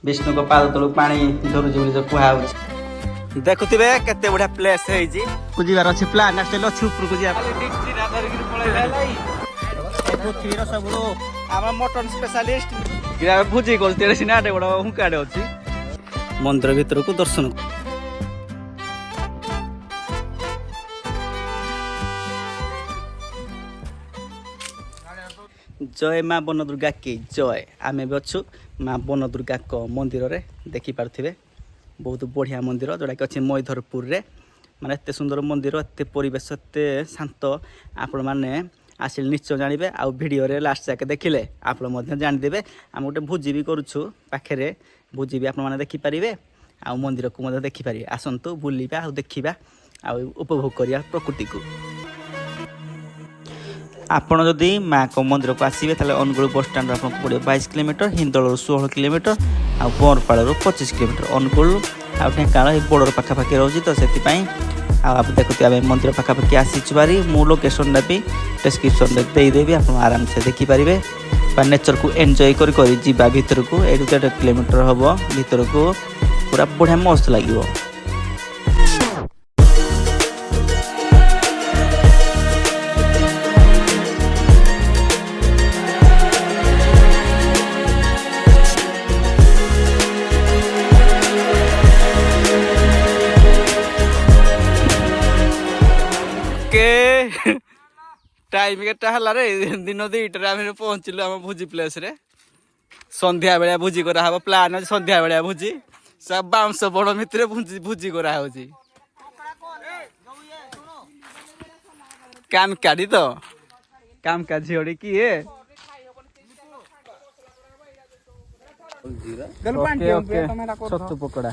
विष्णु को पाद तलू पानी झरुची बोली कहुच देखुवे केते बढ़िया प्लेस है बुझार अच्छे प्लान आसले अच्छी ऊपर को पृथ्वी सब आम मटन स्पेशलिस्ट भोजी कर सीना बड़ा हुकाड़े अच्छी मंदिर भीतर को दर्शन जय माँ बन दुर्गा की जय आम भी अच्छु माँ बन दुर्गा को मंदिर रे देखी पार्थिवे बहुत बढ़िया मंदिर जोटा कि अच्छे मैधरपुर रे माने एत सुंदर मंदिर एत परिवेश एत शांत आपण मैंने आसिल निश्चय जानवे आ भिडियो रे लास्ट जाके देखिले आप जानीदेवे आम गोटे भोजी भी करुछु पाखे भोजी भी आपने देखिपारे आ मंदिर को देखिपारे आसतु बुलवा आ देखा आ उपभोग करिया प्रकृति को आपण जदि माँ को मंदिर को आसबे ताले अनुगुल बस स्टैंड आपको पड़े 22 किलोमीटर हिंदल 16 किलोमीटर आ बरपाड़ 25 किलोमीटर अनुगुल आ ढेंकानाल बॉर्डर पाखापाखि रोचे तो से आप देखते आम मंदिर पाखापाखि आसीचु बारी मु लोकेशन भी डिस्क्रिप्शन में देदेवी आप आराम से देखिपारे नेचर को एंजॉय कर जीवा भीतर को 1-2 किलोमीटर हम भीतर को पूरा बढ़िया मस्त लगे टाइम केटा है दिन 2टार आम पहुँचलु आम भोजी प्लेस रे संध्या बेला भोजी कराब प्लान अच्छे संध्या बेला भोजी सब बाउंस बड़ भितर भोजी कराऊ काम काढ़ी तो काम का झीड़ी किए छतु पकड़ा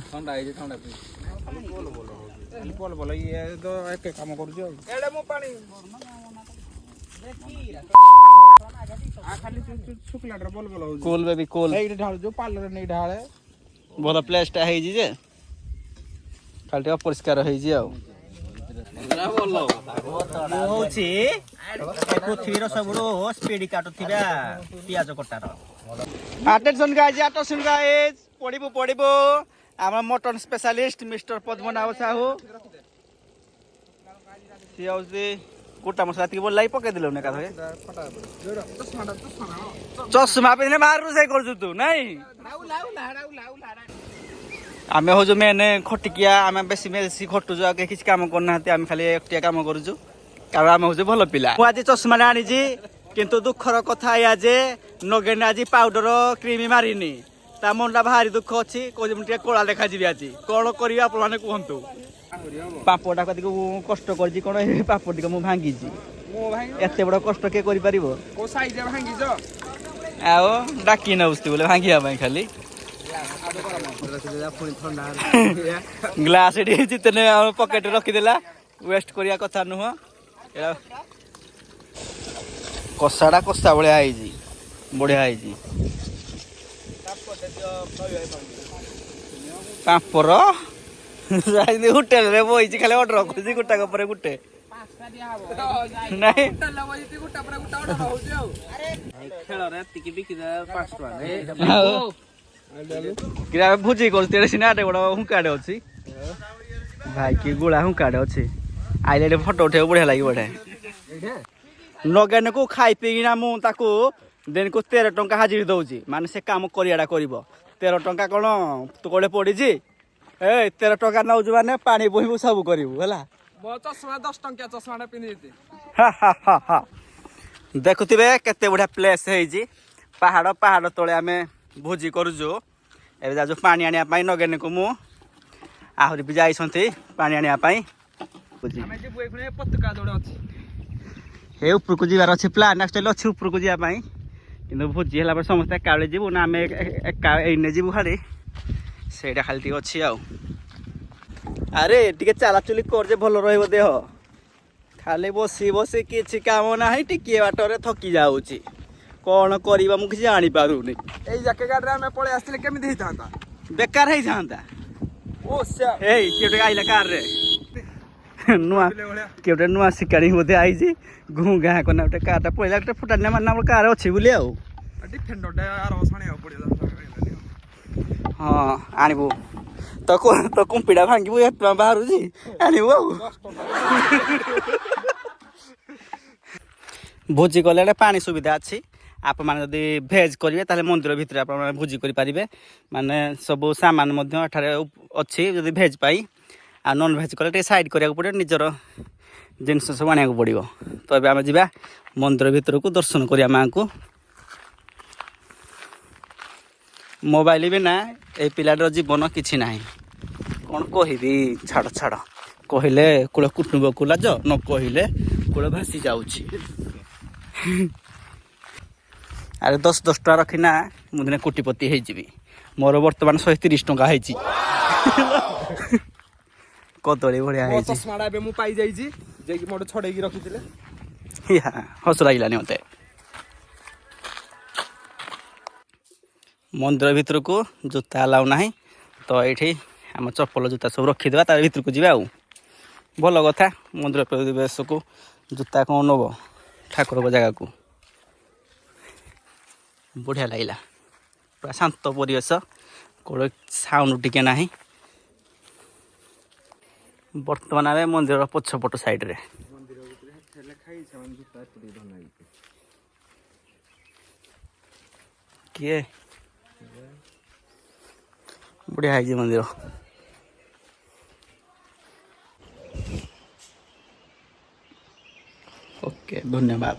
कोल बेबी कोल भल प्लेसटा है खाली अपरिष्कार पृथ्वीर सब स्पीड काटुवा पियाज कटार अटेंशन गाइज अटेंशन गाइज पढ़ू पढ़ू आम mutton specialist mister Padmanabh Sahu सी हूँ गोटा मसला टी बोल पकई दिल चश्मा पिंधे बाहर रोषे कर तू नाई आम हूँ मेन खटिकिया आम बेसी बेसी खटुचु आ किसी कम करना आम खाली एकटिया कम करुचु कारण आम हूँ भल पिला आज चश्मा आनी किंतु दुखर कथा या जे नगेन आज पाउडर क्रीम मारिनी ता मनटा भारी दुख अच्छी कौन कला देखा आज कौन कर कहतु पापटा कति कष्ट कर पाप टी मुझे भांगी एत बड़ कष्ट किए कर डाकी नौस्ती बोले भांगा खाली ग्लास जितने पकेट रखीदेला वेस्ट करिया कथा नुह कषाटा कषा भाई बढ़िया पापर होटेल रे बही खाली अर्डर कर गोटाक पर गोटे भोजी कर सीना बड़ा हुकाड़े अच्छी भाई की गुड़ा हुकाड़े अच्छी आइले फटो उठे बढ़िया लगे बढ़िया नगेन को खाई पीना मुझे दिन को 13 टंका हाजिर दौची माने से काम करियाडा करिवो 13 टंका कौन तू कौड़े पड़ी 13 टंका नौ माने पानी बोहबू सब करू है चश्मा 10 टंकिया चश्मा पिंधि देखुवे केते बढ़िया प्लेस है पहाड़ पहाड़ तले आम भोजी करुचु ए जाजु पानी आने नगेन को मु आहरी भी जाइछंती पानी आने पताका जोड़े अच्छी हे ऊपर को जीवार अच्छे प्लान एक्चुअली अच्छे ऊपर को जावाई कि भोजी है समस्त एकाबले जीवु ना आम एने जीवु खाली से खाली अच्छी आरे टे चलाचुली कर भल रही देह खाली बसी बसी किसी काम ना टिके बाटर थकी जाऊँगी कौन करवा मुझे जानी पारूनी जाके गाड़ी में पड़े आसले केमिति था बेकार होता किए आइला कार रे नुआ किए नुआ शिकारी बोधे आई घू गाँ को गोटे कार पड़ा गोटे फुटानी मारना कार अच्छी बोली ହଁ ଆଣିବୁ ତ କୁମ୍ପିଟା ଭାଙ୍ଗିବୁ ଏତେ ଟଙ୍କା ବାହାରୁଛି ଆଣିବୁ ଆଉ ଭୋଜି କଲେ ଗୋଟେ ପାଣି ସୁବିଧା ଅଛି ଆପଣମାନେ ଯଦି ଭେଜ୍ କରିବେ ତାହେଲେ ମନ୍ଦିର ଭିତରେ ଆପଣମାନେ ଭୋଜି କରିପାରିବେ ମାନେ ସବୁ ସାମାନ ମଧ୍ୟ ଏଠାରେ ଅଛି ଯଦି ଭେଜ୍ ପାଇଁ ଆଉ ନନ୍ ଭେଜ୍ କଲେ ଟିକେ ସାଇଡ଼୍ କରିବାକୁ ପଡ଼ିବ ନିଜର ଜିନିଷ ସବୁ ଆଣିବାକୁ ପଡ଼ିବ ତ ଏବେ ଆମେ ଯିବା ମନ୍ଦିର ଭିତରକୁ ଦର୍ଶନ କରିବା ମାଆଙ୍କୁ ମୋବାଇଲ ବିନା ଏଇ ପିଲାଟିର ଜୀବନ କିଛି ନାହିଁ କ'ଣ କହିବି ଛାଡ଼ କହିଲେ କୂଳ କୁଟୁମ୍ବକୁ ଲାଜ ନ କହିଲେ କୂଳ ଭାସି ଯାଉଛି ଆରେ 10 ଟଙ୍କା ରଖିନା ମୁଁ ଦିନେ କୋଟିପତି ହେଇଯିବି ମୋର ବର୍ତ୍ତମାନ 130 ଟଙ୍କା ହେଇଛି କଦଳୀ ଭଳିଆ ମୋ ହେଇଛି ଚଷମାଟା ଏବେ ମୁଁ ପାଇଯାଇଛି ଯାଇକି ମୋଠୁ ଛଡେଇକି ରଖିଥିଲେ ହସ ଲାଗିଲାନି ମତେ ମନ୍ଦିର ଭିତରକୁ ଜୋତା ଆଲାଉ ନାହିଁ ତ ଏଇଠି ଆମ ଚପଲ ଜୋତା ସବୁ ରଖିଦେବା ତା ଭିତରକୁ ଯିବା ଆଉ ଭଲ କଥା ମନ୍ଦିର ପରିବେଶକୁ ଜୋତା କ'ଣ ନେବ ଠାକୁରଙ୍କ ଜାଗାକୁ ବଢ଼ିଆ ଲାଗିଲା ପୁରା ଶାନ୍ତ ପରିବେଶ କେଉଁଠି ସାଉଣ୍ଡ ଟିକେ ନାହିଁ ବର୍ତ୍ତମାନ ଆମେ ମନ୍ଦିରର ପଛପଟ ସାଇଡ଼ରେ କିଏ ବଢ଼ିଆ ହେଇଛି ମନ୍ଦିର ଓକେ ଧନ୍ୟବାଦ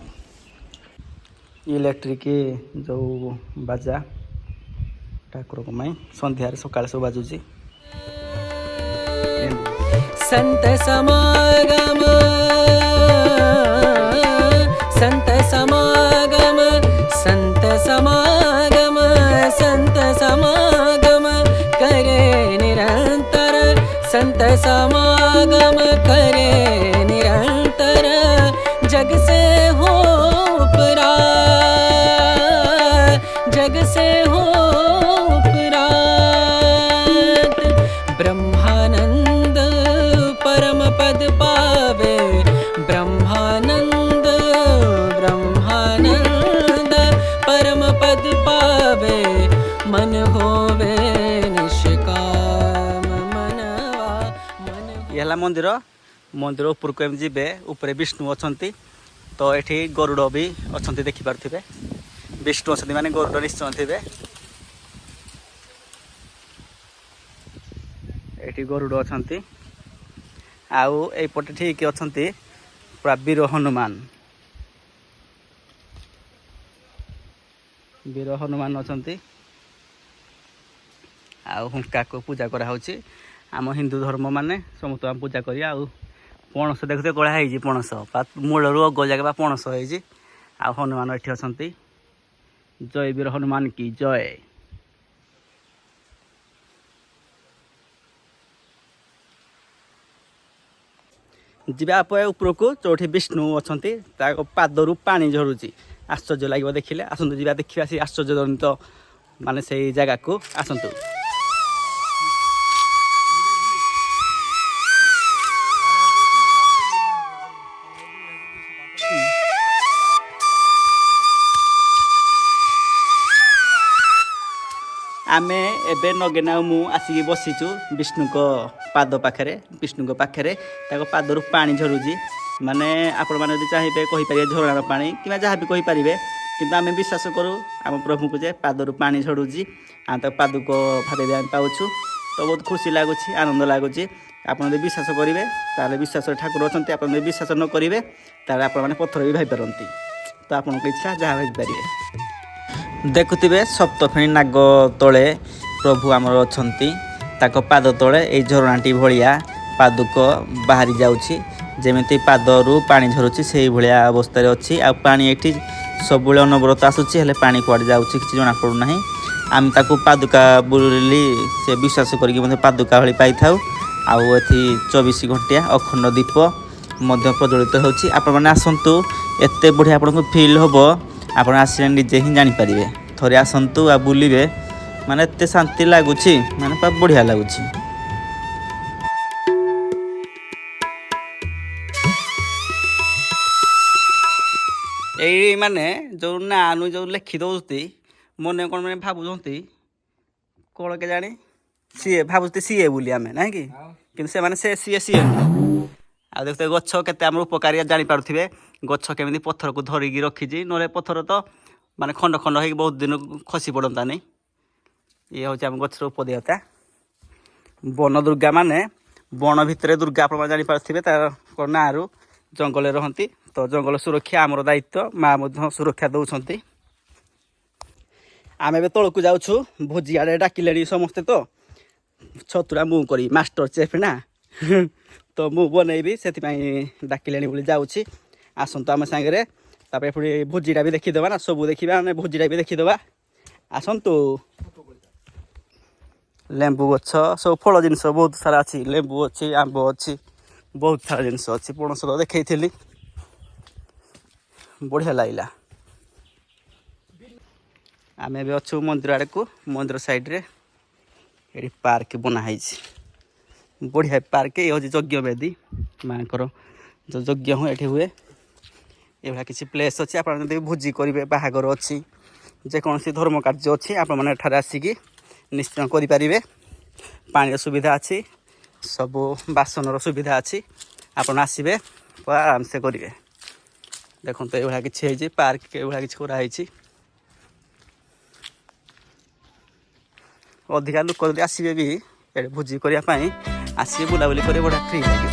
ଇଲେକ୍ଟ୍ରିକ୍ ଯେଉଁ ବାଜା ଠାକୁରଙ୍କ ପାଇଁ ସନ୍ଧ୍ୟାରେ ସକାଳେ ସବୁ ବାଜୁଛି संत समागम संत समागम संत समागम संत समागम करे निरंतर संत समागम करे निरंतर जग से हो परा जग से हो परात ब्रह्मानंद परम पद पावे ब्रह्मानंद ब्रह्मानंद परम पद पावे मन होवे निष्काम मनवा मन ଇଏ ହେଲା ମନ୍ଦିର ମନ୍ଦିର ଉପରକୁ ଏମିତି ଯିବେ ଉପରେ ବିଷ୍ଣୁ ଅଛନ୍ତି ତ ଏଠି ଗରୁଡ଼ ବି ଅଛନ୍ତି ଦେଖିପାରୁଥିବେ ବିଷ୍ଣୁ ଅଛନ୍ତି ମାନେ ଗରୁଡ଼ ନିଶ୍ଚୟ ଥିବେ ଏଠି ଗରୁଡ଼ ଅଛନ୍ତି ଆଉ ଏଇପଟେ ଠିକ୍ ଅଛନ୍ତି ପୁରା ବୀର ହନୁମାନ ଅଛନ୍ତି ଆଉ ହୁଙ୍କାକୁ ପୂଜା କରାହେଉଛି ଆମ ହିନ୍ଦୁ ଧର୍ମ ମାନେ ସମସ୍ତେ ଆମେ ପୂଜା କରିବା ଆଉ ପଣସ ଦେଖୁଥିବେ କଳା ହେଇଛି ପଣସ ମୂଳରୁ ଅଗ ଜାଗା ବା ପଣସ ହେଇଛି ଆଉ ହନୁମାନ ଏଠି ଅଛନ୍ତି ଜୟ ବୀର ହନୁମାନ କି ଜୟ ଯିବା ପରେ ଉପରକୁ ଯେଉଁଠି ବିଷ୍ଣୁ ଅଛନ୍ତି ତାଙ୍କ ପାଦରୁ ପାଣି ଝରୁଛି ଆଶ୍ଚର୍ଯ୍ୟ ଲାଗିବ ଦେଖିଲେ ଆସନ୍ତୁ ଯିବା ଦେଖିବା ସେ ଆଶ୍ଚର୍ଯ୍ୟଜନିତ ମାନେ ସେଇ ଜାଗାକୁ ଆସନ୍ତୁ ଆମେ ଏବେ ନଗେନ ଆଉ ମୁଁ ଆସିକି ବସିଛୁ ବିଷ୍ଣୁଙ୍କ ପାଦ ପାଖରେ ବିଷ୍ଣୁଙ୍କ ପାଖରେ ତାଙ୍କ ପାଦରୁ ପାଣି ଝରୁଛି ମାନେ ଆପଣମାନେ ଯଦି ଚାହିଁବେ କହିପାରିବେ ଝରଣାର ପାଣି କିମ୍ବା ଯାହା ବି କହିପାରିବେ କିନ୍ତୁ ଆମେ ବିଶ୍ୱାସ କରୁ ଆମ ପ୍ରଭୁଙ୍କୁ ଯେ ପାଦରୁ ପାଣି ଝରୁଛି ଆମେ ତାକୁ ପାଦୁକ ଭାବେ ବି ଆମେ ପାଉଛୁ ତ ବହୁତ ଖୁସି ଲାଗୁଛି ଆନନ୍ଦ ଲାଗୁଛି ଆପଣ ଯଦି ବିଶ୍ୱାସ କରିବେ ତାହେଲେ ବିଶ୍ୱାସରେ ଠାକୁର ଅଛନ୍ତି ଆପଣ ଯଦି ବିଶ୍ୱାସ ନ କରିବେ ତାହେଲେ ଆପଣମାନେ ପଥର ବି ଭାବିପାରନ୍ତି ତ ଆପଣଙ୍କ ଇଚ୍ଛା ଯାହା ଭାବିପାରିବେ ଦେଖୁଥିବେ ସପ୍ତଫେଣି ନାଗ ତଳେ ପ୍ରଭୁ ଆମର ଅଛନ୍ତି ତାଙ୍କ ପାଦ ତଳେ ଏଇ ଝରଣାଟି ଭଳିଆ ପାଦୁକ ବାହାରି ଯାଉଛି ଯେମିତି ପାଦରୁ ପାଣି ଝରୁଛି ସେଇଭଳିଆ ଅବସ୍ଥାରେ ଅଛି ଆଉ ପାଣି ଏଠି ସବୁବେଳେ ଅନବରତ ଆସୁଛି ହେଲେ ପାଣି କୁଆଡ଼େ ଯାଉଛି କିଛି ଜଣାପଡ଼ୁନାହିଁ ଆମେ ତାକୁ ପାଦୁକା ବୋଲି ସେ ବିଶ୍ୱାସ କରିକି ମଧ୍ୟ ପାଦୁକା ଭଳି ପାଇଥାଉ ଆଉ ଏଠି 24 ଘଣ୍ଟିଆ ଅଖଣ୍ଡ ଦୀପ ମଧ୍ୟ ପ୍ରଜ୍ୱଳିତ ହେଉଛି ଆପଣମାନେ ଆସନ୍ତୁ ଏତେ ବଢ଼ିଆ ଆପଣଙ୍କୁ ଫିଲ୍ ହେବ ଆପଣ ଆସିଲେ ନିଜେ ହିଁ ଜାଣିପାରିବେ ଥରେ ଆସନ୍ତୁ ଆଉ ବୁଲିବେ ମାନେ ଏତେ ଶାନ୍ତି ଲାଗୁଛି ମାନେ ପୁରା ବଢ଼ିଆ ଲାଗୁଛି ଏଇ ମାନେ ଯେଉଁ ନାଁ ଯେଉଁ ଲେଖି ଦେଉଛନ୍ତି ମନେ କ'ଣ ମାନେ ଭାବୁଛନ୍ତି କ'ଣ କେଜାଣି ସିଏ ଭାବୁଛି ସିଏ ବୋଲି ଆମେ ନାହିଁ କି କିନ୍ତୁ ସେମାନେ ସିଏ ନୁହଁ। ଆଉ ଦେଖୁଥିବେ ଗଛ କେତେ ଆମର ଉପକାରୀ ଜାଣିପାରୁଥିବେ ଗଛ କେମିତି ପଥରକୁ ଧରିକି ରଖିଛି ନହେଲେ ପଥର ତ ମାନେ ଖଣ୍ଡ ଖଣ୍ଡ ହେଇକି ବହୁତ ଦିନ ଖସି ପଡ଼ନ୍ତାନି। ଇଏ ହେଉଛି ଆମ ଗଛର ଉପଦେବତା। ବନ ଦୁର୍ଗା ମାନେ ବଣ ଭିତରେ ଦୁର୍ଗା ଆପଣମାନେ ଜାଣିପାରୁଥିବେ ତାଙ୍କ ନାଁରୁ ଜଙ୍ଗଲରେ ରହନ୍ତି। ତ ଜଙ୍ଗଲ ସୁରକ୍ଷା ଆମର ଦାୟିତ୍ୱ, ମା ମଧ୍ୟ ସୁରକ୍ଷା ଦେଉଛନ୍ତି। ଆମେ ଏବେ ତଳକୁ ଯାଉଛୁ, ଭୋଜି ଆଡ଼େ ଡାକିଲେଣି ସମସ୍ତେ। ତ ଛତୁରା ମୁଁ କରି ମାଷ୍ଟର ଚେଫ୍ ନା ତ ମୁଁ ବନେଇବି, ସେଥିପାଇଁ ଡାକିଲେଣି ବୋଲି ଯାଉଛି। ଆସନ୍ତୁ ଆମ ସାଙ୍ଗରେ, ତାପରେ ପୁଣି ଭୋଜିଟା ବି ଦେଖିଦେବା ନା, ସବୁ ଦେଖିବା ଆମେ ଭୋଜିଟା ବି ଦେଖିଦେବା। ଆସନ୍ତୁ। ଲେମ୍ବୁ ଗଛ ସବୁ ଫଳ ଜିନିଷ ବହୁତ ସାରା ଅଛି, ଲେମ୍ବୁ ଅଛି, ଆମ୍ବ ଅଛି, ବହୁତ ସାରା ଜିନିଷ ଅଛି। ପଣସ ତ ଦେଖେଇଥିଲି, ବଢ଼ିଆ ଲାଗିଲା। ଆମେ ଏବେ ଅଛୁ ମନ୍ଦିର ଆଡ଼କୁ, ମନ୍ଦିର ସାଇଡ଼୍ରେ ଏଠି ପାର୍କ ବନା ହେଇଛି, ବଢ଼ିଆ ପାର୍କ। ଏ ହେଉଛି ଯଜ୍ଞ ବେଦୀ, ମାଆଙ୍କର ଯେଉଁ ଯଜ୍ଞ ହୁଏ ଏଠି ହୁଏ। ଏଭଳିଆ କିଛି ପ୍ଲେସ୍ ଅଛି, ଆପଣ ଯଦି ଭୋଜି କରିବେ, ବାହାଘର ଅଛି, ଯେକୌଣସି ଧର୍ମ କାର୍ଯ୍ୟ ଅଛି, ଆପଣମାନେ ଏଠାରେ ଆସିକି ନିଶ୍ଚୟ କରିପାରିବେ। ପାଣିର ସୁବିଧା ଅଛି, ସବୁ ବାସନର ସୁବିଧା ଅଛି, ଆପଣ ଆସିବେ ଆରାମସେ କରିବେ। ଦେଖନ୍ତୁ ଏଇଭଳିଆ କିଛି ହେଇଛି, ପାର୍କ ଏଇଭଳିଆ କିଛି କରାହେଇଛି। ଅଧିକା ଲୋକ ଯଦି ଆସିବେ ବି ଏଠି ଭୋଜି କରିବା ପାଇଁ, ଆସିବେ ବୁଲାବୁଲି କରି ବଢ଼ିଆ ଫ୍ରି ଲାଗିବ।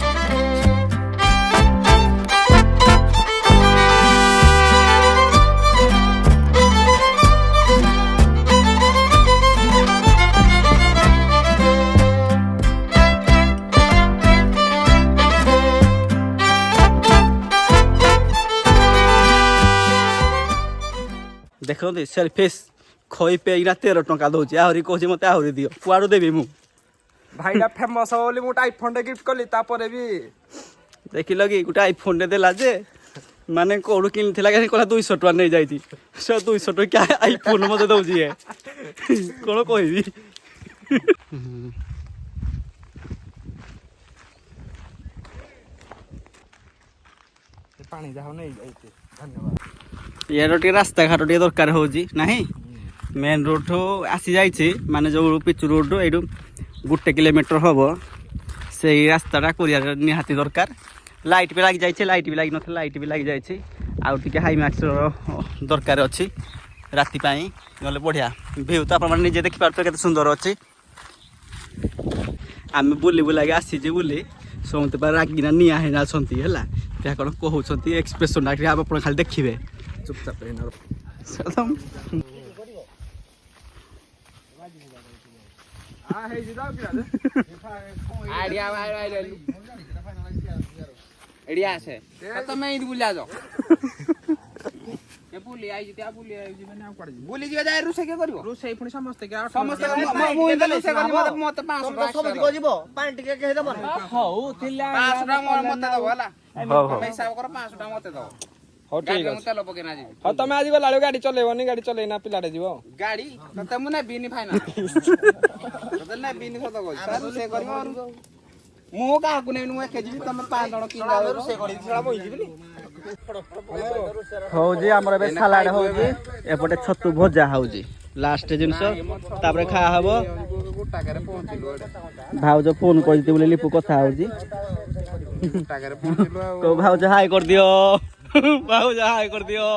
ଦେଖନ୍ତି ସେଲଫିସ୍ ଖଇ ପେଇକିନା 13 ଟଙ୍କା ଦେଉଛି, ଆହୁରି କହୁଛି ମୋତେ ଆହୁରି ଦିଅ। କୁଆଡ଼ୁ ଦେବି ମୁଁ? ଭାଇଟା ଫେମସ୍ ବୋଲି ମୁଁ ଆଇଫୋନ୍ଟେ ଗିଫ୍ଟ କଲି, ତାପରେ ବି ଦେଖିଲ କି ଗୋଟେ ଆଇଫୋନ୍ଟେ ଦେଲା ଯେ ମାନେ କୋଉଠୁ କିଣିଥିଲା କି କହିଲା 200 ଟଙ୍କା ନେଇଯାଇଛି। ସେ 200 ଟଙ୍କା ଆଇଫୋନ୍ ମୋତେ ଦେଉଛି। ଏ କ'ଣ କହିବି? ପାଣି ଯାହା ନେଇଯାଇଛି, ଧନ୍ୟବାଦ। ଇଆର ଟିକେ ରାସ୍ତାଘାଟ ଟିକେ ଦରକାର ହେଉଛି ନାହିଁ। ମେନ୍ ରୋଡ଼ଠୁ ଆସିଯାଇଛି, ମାନେ ଯେଉଁ ପିଚୁ ରୋଡ଼ରୁ ଏଇଠୁ 1 କିଲୋମିଟର ହେବ, ସେଇ ରାସ୍ତାଟା କରିବା ନିହାତି ଦରକାର। ଲାଇଟ୍ ବି ଲାଗିଯାଇଛି, ଲାଇଟ୍ ବି ଲାଗିନଥିଲା, ଲାଇଟ୍ ବି ଲାଗିଯାଇଛି। ଆଉ ଟିକେ ହାଇମାକ୍ସର ଦରକାର ଅଛି ରାତି ପାଇଁ, ନହେଲେ ବଢ଼ିଆ ଭିଉ ତ ଆପଣମାନେ ନିଜେ ଦେଖିପାରୁଥିବେ କେତେ ସୁନ୍ଦର ଅଛି। ଆମେ ବୁଲି ବୁଲାକି ଆସିଛୁ ବୋଲି ସମସ୍ତେ ପୁରା ରାଗିନା ନିଆଁ ହେଇନା ଅଛନ୍ତି ହେଲା। ଏହା କ'ଣ କହୁଛନ୍ତି ଏକ୍ସପ୍ରେସନ୍ଟା ଆପଣ ଖାଲି ଦେଖିବେ। ଚୁପଚାପ ହେଇନା ରୋଷେଇ ପୁଣି ସମସ୍ତେ ହଉ ଠିକ ଅଛି। ହଉ ତମେ ଆଜି ଗଲା ଗାଡି ଚଲେଇବନି, ଗାଡି ଚଲେଇନା ପିଲାଟେ ଯିବ। ଗାଡି ତତେ ମୁଁ ନେବିନି ଫାଇନାଲ, ତତେ ନେବିନି ସତ କହୁଛି। ରୋଷେଇ କରିବ ମୁଁ କାହାକୁ ନେବିନି, ମୁଁ ଏକେ ଯିବି। ତମେ 5 ଜଣ କିଣିଲା ରୋଷେଇ କରିବି, ସେଟା ମୁଁ ଯିବିନି। ହଉଛି ଆମର ଏବେ ସାଲାଡ ହଉଛି, ଏପଟେ ଛତୁ ଭଜା ହଉଛି, ଲାଷ୍ଟ ଜିନିଷ। ତାପରେ ଖାଆ ହବ। ଭାଉଜ ଫୋନ କରିଛି ବୋଲି ଲିପୁ କଥା ହଉଛି। ଭାଉଜ ହାଇ କରିଦିଅ, ଭାଉଜ ହାଇ କରିଦିଅ।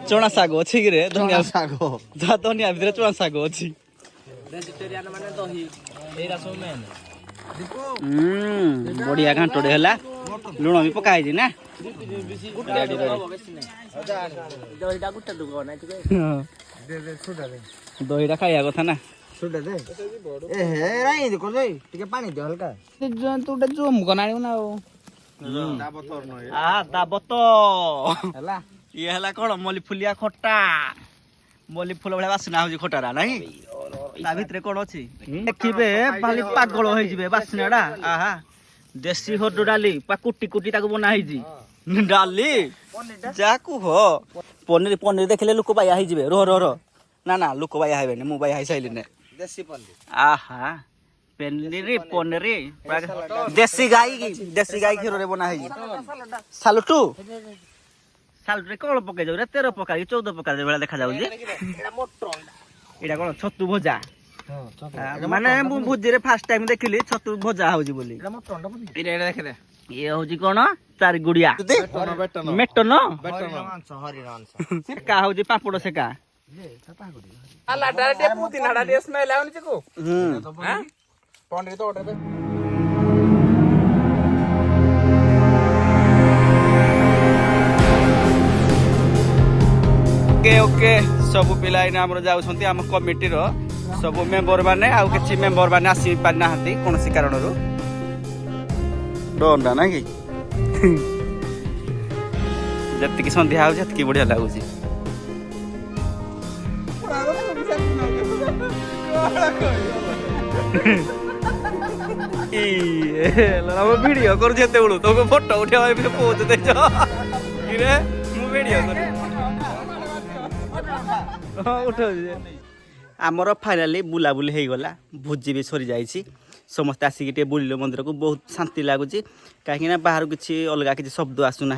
ଚଣା ଶାଗ ଅଛି କି ରେ? ଧନିଆ ଶାଗ, ଧନିଆ ଭିତରେ ଚଣା ଶାଗ ଅଛି। ବଢିଆ ଘାଣ୍ଟଟେ ହେଲା, ଲୁଣ ବି ପକା ହେଇଛି ନା। ଦହିଟା ଖାଇବା କଥା ନା। ଟିକେ ପାଣି ଦିଅ ହଲକା। ଇଏ ହେଲା କଣ ମଲ୍ଲି ଫୁଲିଆ ଖଟା, ମଲ୍ଲି ଫୁଲ ଭଳିଆ ବାସ୍ନା ହଉଛି ଖଟାରା ନାଇଁ। ତା ଭିତରେ କଣ ଅଛି ଦେଖିବେ, ଖାଲି ପାଗଳ ହେଇଯିବେ ବାସ୍ନା ଟା। ଆହା, ଦେଶୀ ହରଡ଼ ଡାଲି କୁଟି କୁଟି ତାକୁ ବନା ହେଇଛି। ଡାଲି ଯାହା କୁହ, ପନିର ପନିର ଦେଖିଲେ ଲୋକ ବାୟା ହେଇଯିବେ। ରୋହ ରୋହ ରୋହ, ନା ନା ଲୋକ ବାୟା ହେବେନି, ମୁଁ ବାୟା ହେଇସାରିଲିନି। ଦେଶୀ ପନିର। ଆହା, ପନିର ଦେଶୀ ଗାଈ କ୍ଷୀରରେ ବନା ହେଇଛି ସାଲୁଟୁ ସାଲୁଟୁରେ କଣ ପକେଇ ଯାଉ 13 ପ୍ରକାର 14 ପ୍ରକାର ଭଳିଆ ଦେଖାଯାଉଛି ଏଇଟା କଣ ଛତୁ ଭଜା ମାନେ ମୁଁ ଭୋଜିରେ ଫାଷ୍ଟ ଟାଇମ ଦେଖିଲି ଛତୁ ଭଜା ହଉଛି ବୋଲି ଇଏ ହଉଛି କଣ ଚାରିଗୁଡିଆ ମେଟନ ସେକା ହଉଛି ପାମ୍ପଡ ସେକା ओके सब पिला आमर जाऊँ आम कमिटीर सब मेम्बर मैंने आउ किसी मेम्बर मैंने आसी पारि ना कौन कारण डरना ना कि जी सन्ध्या होती बढ़िया लगुच वीडियो कर तुम फोटो उठा पोज दे आमर फाइनाली बुलाबुली हो गला भोजी भी सरी जाइए समस्ते आसिक बुलिले मंदिर को बहुत शांति लगुच कहीं बाहर किसी अलग किसी शब्द आसुना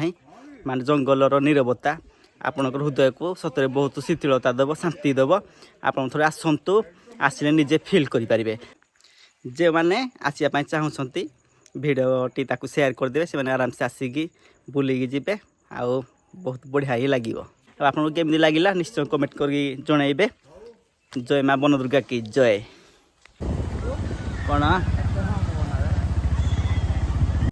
मान जंगलर नीरवता आपणकर हृदय को सतरे बहुत शीतलता देव शांति देव आप थे आसतु आसिले निजे फिल करें जे मैंने आसपा चाहते भिडटी सेयार करदे से आराम से आसिक बुलिकी जी आउ बहुत बढ़िया ही लगे आपको केमती लगे निश्चय कमेंट कर जनइबे जय माँ बनदुर्गा की जय कौन